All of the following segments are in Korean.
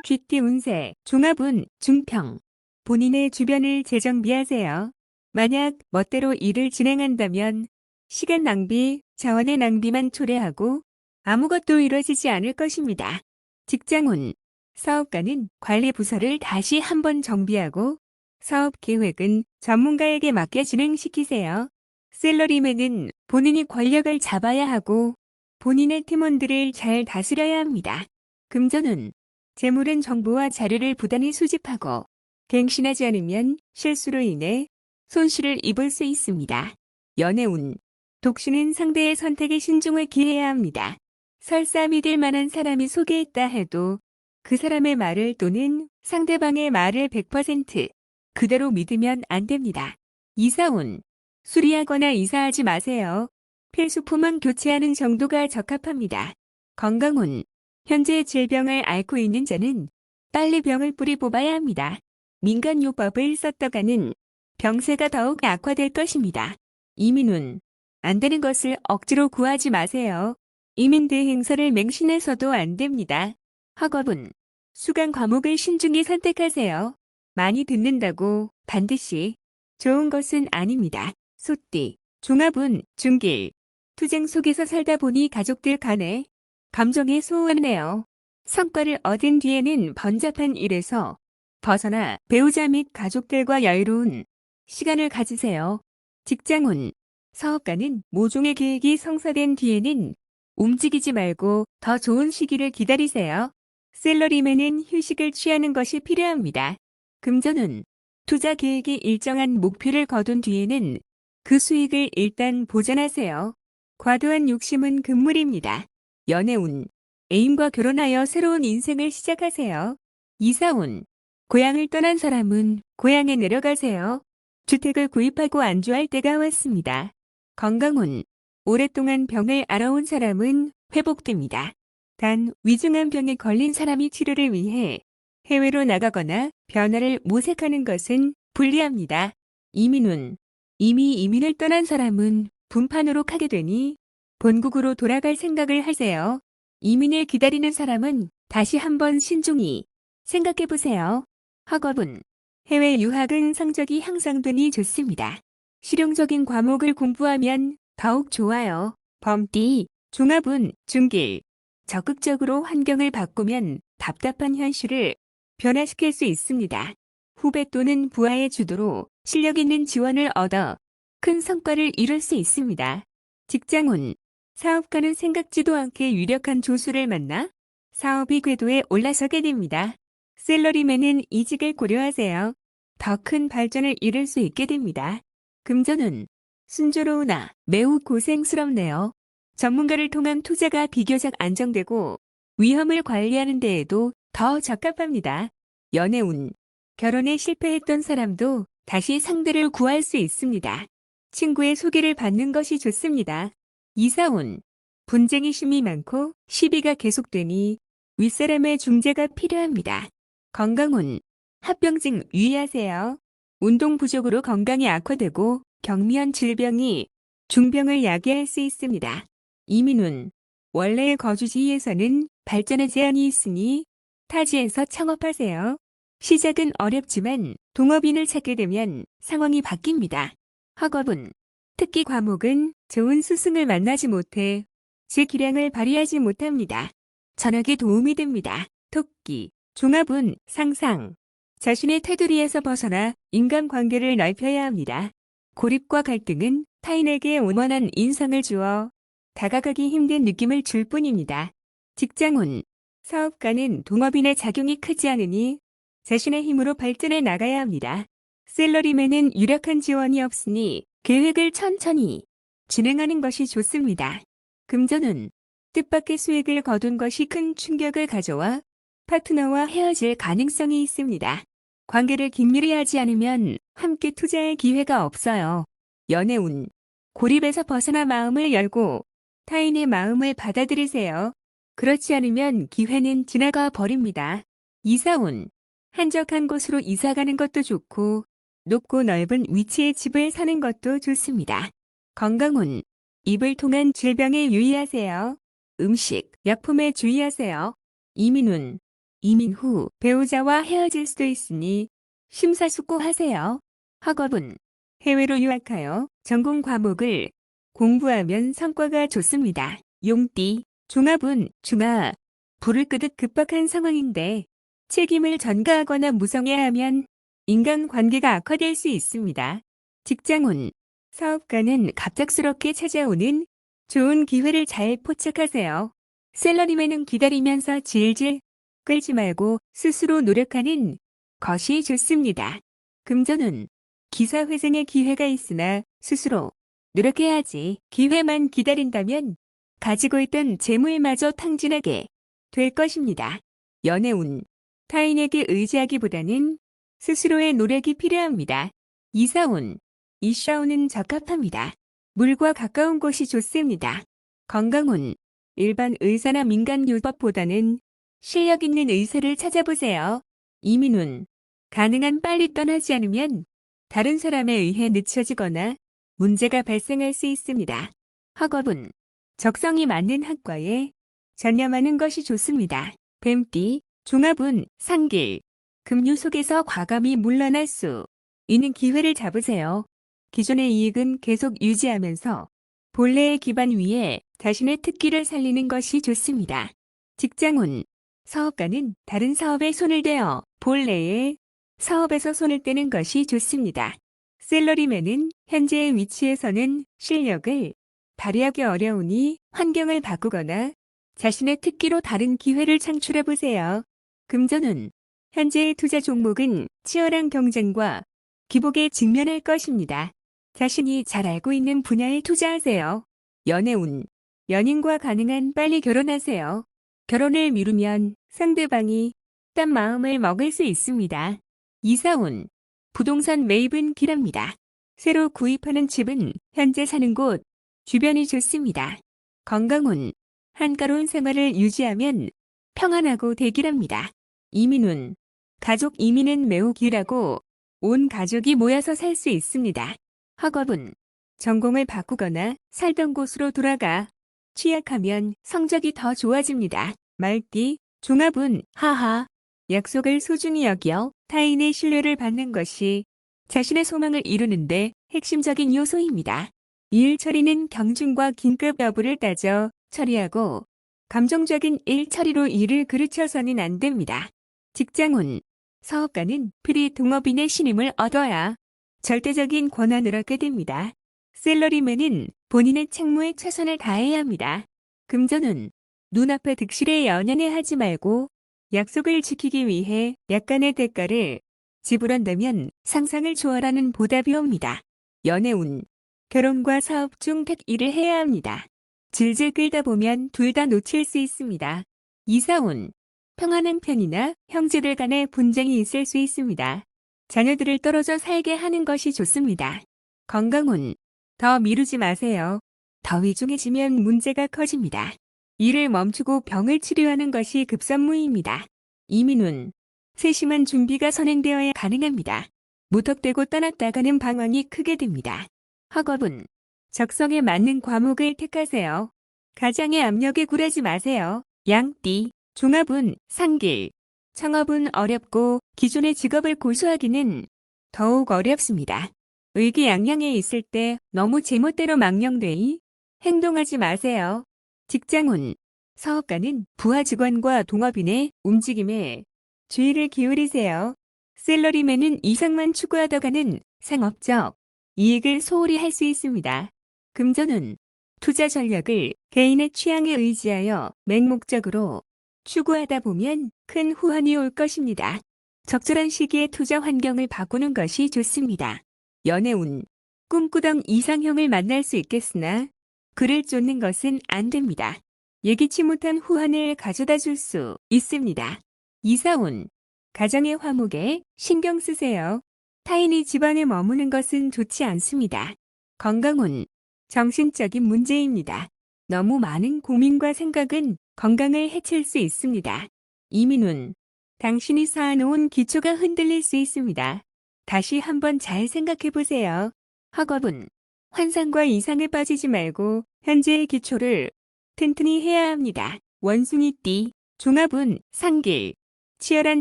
쥐띠 운세, 종합운, 중평. 본인의 주변을 재정비하세요. 만약 멋대로 일을 진행한다면 시간 낭비, 자원의 낭비만 초래하고 아무것도 이루어지지 않을 것입니다. 직장운, 사업가는 관리 부서를 다시 한번 정비하고 사업 계획은 전문가에게 맡겨 진행시키세요. 셀러리맨은 본인이 권력을 잡아야 하고 본인의 팀원들을 잘 다스려야 합니다. 금전운, 재물은 정보와 자료를 부단히 수집하고 갱신하지 않으면 실수로 인해 손실을 입을 수 있습니다. 연애운, 독신은 상대의 선택에 신중을 기해야 합니다. 설사 믿을 만한 사람이 소개했다 해도 그 사람의 말을 또는 상대방의 말을 100% 그대로 믿으면 안 됩니다. 이사운, 수리하거나 이사하지 마세요. 필수품은 교체하는 정도가 적합합니다. 건강운, 현재 질병을 앓고 있는 자는 빨리 병을 뿌리 뽑아야 합니다. 민간요법을 썼다가는 병세가 더욱 악화될 것입니다. 이민운, 안 되는 것을 억지로 구하지 마세요. 이민 대행사를 맹신해서도 안 됩니다. 학업운, 수강 과목을 신중히 선택하세요. 많이 듣는다고 반드시 좋은 것은 아닙니다. 소띠, 종합운, 중길. 투쟁 속에서 살다 보니 가족들 간에 감정이 소원해요. 성과를 얻은 뒤에는 번잡한 일에서 벗어나 배우자 및 가족들과 여유로운 시간을 가지세요. 직장운, 사업가는 모종의 계획이 성사된 뒤에는 움직이지 말고 더 좋은 시기를 기다리세요. 셀러리맨은 휴식을 취하는 것이 필요합니다. 금전운, 투자 계획이 일정한 목표를 거둔 뒤에는 그 수익을 일단 보전하세요. 과도한 욕심은 금물입니다. 연애운, 애인과 결혼하여 새로운 인생을 시작하세요. 이사운, 고향을 떠난 사람은 고향에 내려가세요. 주택을 구입하고 안주할 때가 왔습니다. 건강운, 오랫동안 병을 앓아온 사람은 회복됩니다. 단 위중한 병에 걸린 사람이 치료를 위해 해외로 나가거나 변화를 모색하는 것은 불리합니다. 이민운, 이미 이민을 떠난 사람은 분판으로 가게 되니 본국으로 돌아갈 생각을 하세요. 이민을 기다리는 사람은 다시 한번 신중히 생각해 보세요. 학업운, 해외 유학은 성적이 향상되니 좋습니다. 실용적인 과목을 공부하면 더욱 좋아요. 범띠, 종합운, 중길. 적극적으로 환경을 바꾸면 답답한 현실을 변화시킬 수 있습니다. 후배 또는 부하의 주도로 실력 있는 지원을 얻어 큰 성과를 이룰 수 있습니다. 직장운, 사업가는 생각지도 않게 유력한 조수를 만나 사업이 궤도에 올라서게 됩니다. 셀러리맨은 이직을 고려하세요. 더 큰 발전을 이룰 수 있게 됩니다. 금전운, 순조로우나 매우 고생스럽네요. 전문가를 통한 투자가 비교적 안정되고 위험을 관리하는 데에도 더 적합합니다. 연애운, 결혼에 실패했던 사람도 다시 상대를 구할 수 있습니다. 친구의 소개를 받는 것이 좋습니다. 이사운, 분쟁이 심이 많고 시비가 계속되니 윗사람의 중재가 필요합니다. 건강운, 합병증 유의하세요. 운동 부족으로 건강이 악화되고 경미한 질병이 중병을 야기할 수 있습니다. 이민운, 원래의 거주지에서는 발전의 제한이 있으니 타지에서 창업하세요. 시작은 어렵지만 동업인을 찾게 되면 상황이 바뀝니다. 학업운, 특기 과목은 좋은 스승을 만나지 못해 제 기량을 발휘하지 못합니다. 전학에 도움이 됩니다. 토끼, 종합운, 상상. 자신의 테두리에서 벗어나 인간관계를 넓혀야 합니다. 고립과 갈등은 타인에게 원만한 인상을 주어 다가가기 힘든 느낌을 줄 뿐입니다. 직장운, 사업가는 동업인의 작용이 크지 않으니 자신의 힘으로 발전해 나가야 합니다. 셀러리맨은 유력한 지원이 없으니 계획을 천천히 진행하는 것이 좋습니다. 금전운, 뜻밖의 수익을 거둔 것이 큰 충격을 가져와 파트너와 헤어질 가능성이 있습니다. 관계를 긴밀히 하지 않으면 함께 투자할 기회가 없어요. 연애운, 고립에서 벗어나 마음을 열고 타인의 마음을 받아들이세요. 그렇지 않으면 기회는 지나가 버립니다. 이사운, 한적한 곳으로 이사가는 것도 좋고 높고 넓은 위치의 집을 사는 것도 좋습니다. 건강운, 입을 통한 질병에 유의하세요. 음식, 약품에 주의하세요. 이민운, 이민 후 배우자와 헤어질 수도 있으니 심사숙고하세요. 학업은 해외로 유학하여 전공 과목을 공부하면 성과가 좋습니다. 용띠, 종합운, 중하, 불을 끄듯 급박한 상황인데 책임을 전가하거나 무성해야 하면 인간관계가 악화될 수 있습니다. 직장운, 사업가는 갑작스럽게 찾아오는 좋은 기회를 잘 포착하세요. 샐러리맨은 기다리면서 질질 끌지 말고 스스로 노력하는 것이 좋습니다. 금전운, 기사회생의 기회가 있으나 스스로 노력해야지. 기회만 기다린다면 가지고 있던 재물마저 탕진하게 될 것입니다. 연애운, 타인에게 의지하기보다는 스스로의 노력이 필요합니다. 이사운, 이샤운은 적합합니다. 물과 가까운 곳이 좋습니다. 건강운, 일반 의사나 민간요법보다는 실력 있는 의사를 찾아보세요. 이민운, 가능한 빨리 떠나지 않으면 다른 사람에 의해 늦춰지거나 문제가 발생할 수 있습니다. 학업은 적성이 맞는 학과에 전념하는 것이 좋습니다. 뱀띠, 종합운, 상길, 급류 속에서 과감히 물러날 수 있는 기회를 잡으세요. 기존의 이익은 계속 유지하면서 본래의 기반 위에 자신의 특기를 살리는 것이 좋습니다. 직장운, 사업가는 다른 사업에 손을 대어 본래의 사업에서 손을 떼는 것이 좋습니다. 샐러리맨은 현재의 위치에서는 실력을 발휘하기 어려우니 환경을 바꾸거나 자신의 특기로 다른 기회를 창출해 보세요. 금전운, 현재의 투자 종목은 치열한 경쟁과 기복에 직면할 것입니다. 자신이 잘 알고 있는 분야에 투자하세요. 연애운, 연인과 가능한 빨리 결혼하세요. 결혼을 미루면 상대방이 딴 마음을 먹을 수 있습니다. 이사운, 부동산 매입은 길합니다. 새로 구입하는 집은 현재 사는 곳 주변이 좋습니다. 건강운, 한가로운 생활을 유지하면 평안하고 대길합니다. 이민운, 가족 이민은 매우 길하고 온 가족이 모여서 살 수 있습니다. 학업은 전공을 바꾸거나 살던 곳으로 돌아가 취약하면 성적이 더 좋아집니다. 말띠, 종합운, 하하, 약속을 소중히 여겨 타인의 신뢰를 받는 것이 자신의 소망을 이루는데 핵심적인 요소입니다. 일 처리는 경중과 긴급 여부를 따져 처리하고 감정적인 일 처리로 일을 그르쳐서는 안 됩니다. 직장운, 사업가는 필히 동업인의 신임을 얻어야 절대적인 권한을 얻게 됩니다. 샐러리맨은 본인의 책무에 최선을 다해야 합니다. 금전운, 눈앞의 득실에 연연해 하지 말고 약속을 지키기 위해 약간의 대가를 지불한다면 상상을 초월하는 보답이 옵니다. 연애운, 결혼과 사업 중 택일을 해야 합니다. 질질 끌다 보면 둘 다 놓칠 수 있습니다. 이사운, 평안한 편이나 형제들 간의 분쟁이 있을 수 있습니다. 자녀들을 떨어져 살게 하는 것이 좋습니다. 건강운, 더 미루지 마세요. 더 위중해지면 문제가 커집니다. 일을 멈추고 병을 치료하는 것이 급선무입니다. 이민운, 세심한 준비가 선행되어야 가능합니다. 무턱대고 떠났다가는 방황이 크게 됩니다. 학업은 적성에 맞는 과목을 택하세요. 가장의 압력에 굴하지 마세요. 양띠, 종합운, 상길, 창업은 어렵고 기존의 직업을 고수하기는 더욱 어렵습니다. 의기양양해 있을 때 너무 제멋대로 망령되이 행동하지 마세요. 직장운, 사업가는 부하 직원과 동업인의 움직임에 주의를 기울이세요. 샐러리맨은 이상만 추구하다가는 상업적 이익을 소홀히 할 수 있습니다. 금전운, 투자 전략을 개인의 취향에 의지하여 맹목적으로 추구하다 보면 큰 후환이 올 것입니다. 적절한 시기에 투자 환경을 바꾸는 것이 좋습니다. 연애운, 꿈꾸던 이상형을 만날 수 있겠으나 그를 쫓는 것은 안 됩니다. 예기치 못한 후환을 가져다 줄 수 있습니다. 이사운, 가정의 화목에 신경 쓰세요. 타인이 집안에 머무는 것은 좋지 않습니다. 건강운, 정신적인 문제입니다. 너무 많은 고민과 생각은 건강을 해칠 수 있습니다. 이민운, 당신이 쌓아놓은 기초가 흔들릴 수 있습니다. 다시 한번 잘 생각해 보세요. 학업은 환상과 이상에 빠지지 말고 현재의 기초를 튼튼히 해야 합니다. 원숭이띠, 종합운, 상길, 치열한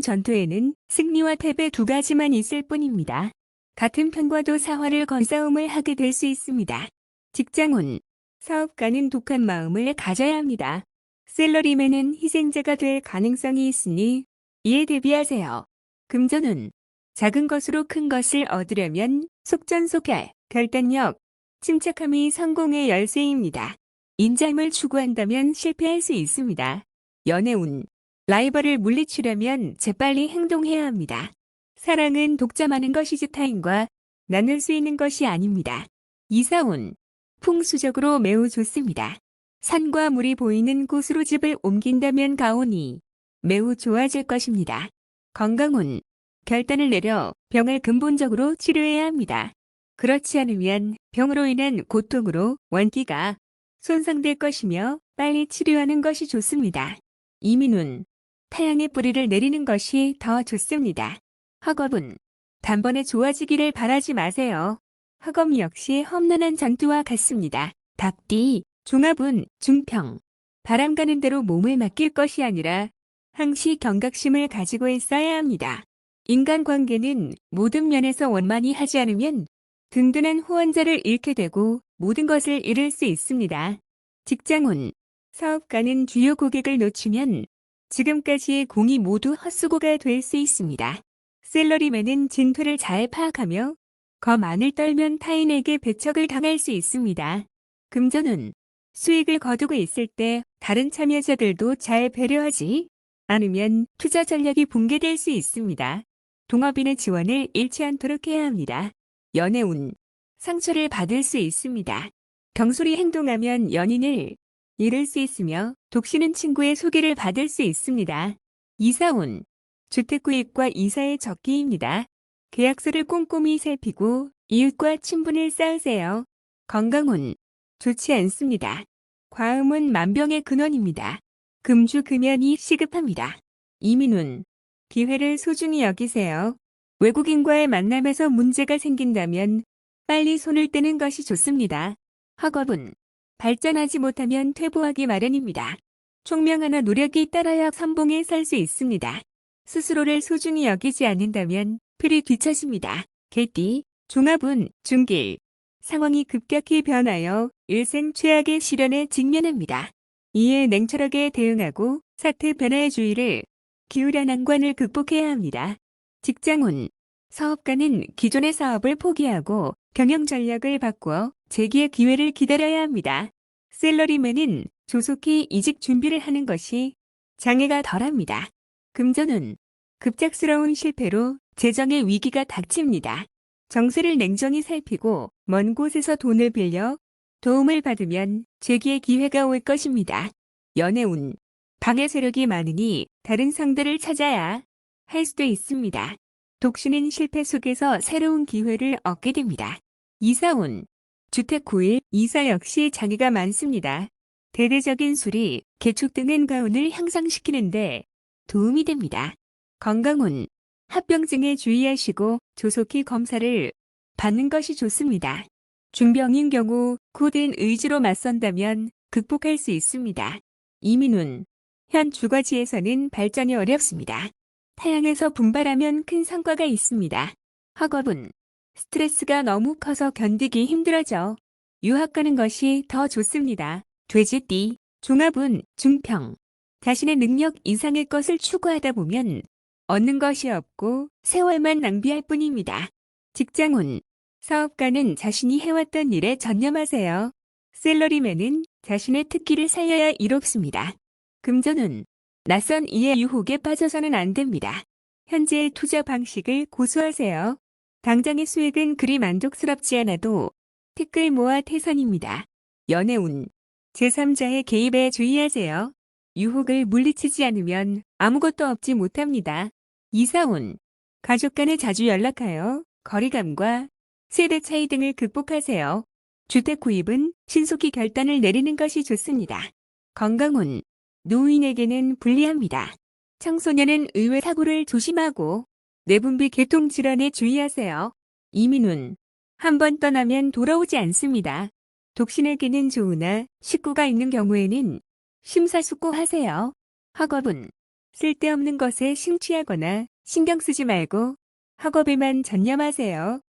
전투에는 승리와 패배 두 가지만 있을 뿐입니다. 같은 편과도 사활을 건 싸움을 하게 될 수 있습니다. 직장운, 사업가는 독한 마음을 가져야 합니다. 샐러리맨은 희생자가 될 가능성이 있으니 이에 대비하세요. 금전운, 작은 것으로 큰 것을 얻으려면 속전속결, 결단력, 침착함이 성공의 열쇠입니다. 인자임을 추구한다면 실패할 수 있습니다. 연애운, 라이벌을 물리치려면 재빨리 행동해야 합니다. 사랑은 독자 많은 것이지 타인과 나눌 수 있는 것이 아닙니다. 이사운, 풍수적으로 매우 좋습니다. 산과 물이 보이는 곳으로 집을 옮긴다면 가오니 매우 좋아질 것입니다. 건강운, 결단을 내려 병을 근본적으로 치료해야 합니다. 그렇지 않으면 병으로 인한 고통으로 원기가 손상될 것이며 빨리 치료하는 것이 좋습니다. 이민운, 태양의 뿌리를 내리는 것이 더 좋습니다. 학업은 단번에 좋아지기를 바라지 마세요. 학업 역시 험난한 전투와 같습니다. 답디, 종합운, 중평. 바람 가는 대로 몸을 맡길 것이 아니라 항시 경각심을 가지고 있어야 합니다. 인간관계는 모든 면에서 원만히 하지 않으면 든든한 후원자를 잃게 되고 모든 것을 잃을 수 있습니다. 직장운, 사업가는 주요 고객을 놓치면 지금까지의 공이 모두 헛수고가 될 수 있습니다. 샐러리맨은 진퇴를 잘 파악하며 거만을 떨면 타인에게 배척을 당할 수 있습니다. 금전운, 수익을 거두고 있을 때 다른 참여자들도 잘 배려하지 않으면 투자 전략이 붕괴될 수 있습니다. 동업인의 지원을 잃지 않도록 해야 합니다. 연애운, 상처를 받을 수 있습니다. 경솔히 행동하면 연인을 잃을 수 있으며 독신은 친구의 소개를 받을 수 있습니다. 이사운, 주택구입과 이사의 적기입니다. 계약서를 꼼꼼히 살피고 이웃과 친분을 쌓으세요. 건강운, 좋지 않습니다. 과음은 만병의 근원입니다. 금주금연이 시급합니다. 이민운, 기회를 소중히 여기세요. 외국인과의 만남에서 문제가 생긴다면 빨리 손을 떼는 것이 좋습니다. 학업은 발전하지 못하면 퇴보하기 마련입니다. 총명하나 노력이 따라야 선봉에 설 수 있습니다. 스스로를 소중히 여기지 않는다면 풀이 뒤처집니다. 개띠, 종합운, 중길. 상황이 급격히 변하여 일생 최악의 시련에 직면합니다. 이에 냉철하게 대응하고 사태 변화의 주의를 기울여 난관을 극복해야 합니다. 직장운, 사업가는 기존의 사업을 포기하고 경영 전략을 바꾸어 재기의 기회를 기다려야 합니다. 샐러리맨은 조속히 이직 준비를 하는 것이 장애가 덜합니다. 금전운, 급작스러운 실패로 재정의 위기가 닥칩니다. 정세를 냉정히 살피고 먼 곳에서 돈을 빌려 도움을 받으면 재기의 기회가 올 것입니다. 연애운, 방해 세력이 많으니 다른 상대를 찾아야 할 수도 있습니다. 독신은 실패 속에서 새로운 기회를 얻게 됩니다. 이사운, 주택 구입, 이사 역시 장애가 많습니다. 대대적인 수리, 개축 등은 가운을 향상시키는데 도움이 됩니다. 건강운, 합병증에 주의하시고 조속히 검사를 받는 것이 좋습니다. 중병인 경우 굳은 의지로 맞선다면 극복할 수 있습니다. 이민운, 현 주거지에서는 발전이 어렵습니다. 타향에서 분발하면 큰 성과가 있습니다. 학업은 스트레스가 너무 커서 견디기 힘들어져 유학 가는 것이 더 좋습니다. 돼지띠, 종합운, 중평. 자신의 능력 이상의 것을 추구하다 보면 얻는 것이 없고 세월만 낭비할 뿐입니다. 직장운, 사업가는 자신이 해왔던 일에 전념하세요. 샐러리맨은 자신의 특기를 살려야 이롭습니다. 금전운, 낯선 이의 유혹에 빠져서는 안 됩니다. 현재의 투자 방식을 고수하세요. 당장의 수익은 그리 만족스럽지 않아도 티끌 모아 태산입니다. 연애운, 제3자의 개입에 주의하세요. 유혹을 물리치지 않으면 아무것도 얻지 못합니다. 이사운, 가족 간에 자주 연락하여 거리감과 세대 차이 등을 극복하세요. 주택 구입은 신속히 결단을 내리는 것이 좋습니다. 건강운, 노인에게는 불리합니다. 청소년은 의외 사고를 조심하고 내분비 계통 질환에 주의하세요. 이민운, 한번 떠나면 돌아오지 않습니다. 독신에게는 좋으나 식구가 있는 경우에는 심사숙고하세요. 학업은 쓸데없는 것에 심취하거나 신경 쓰지 말고 학업에만 전념하세요.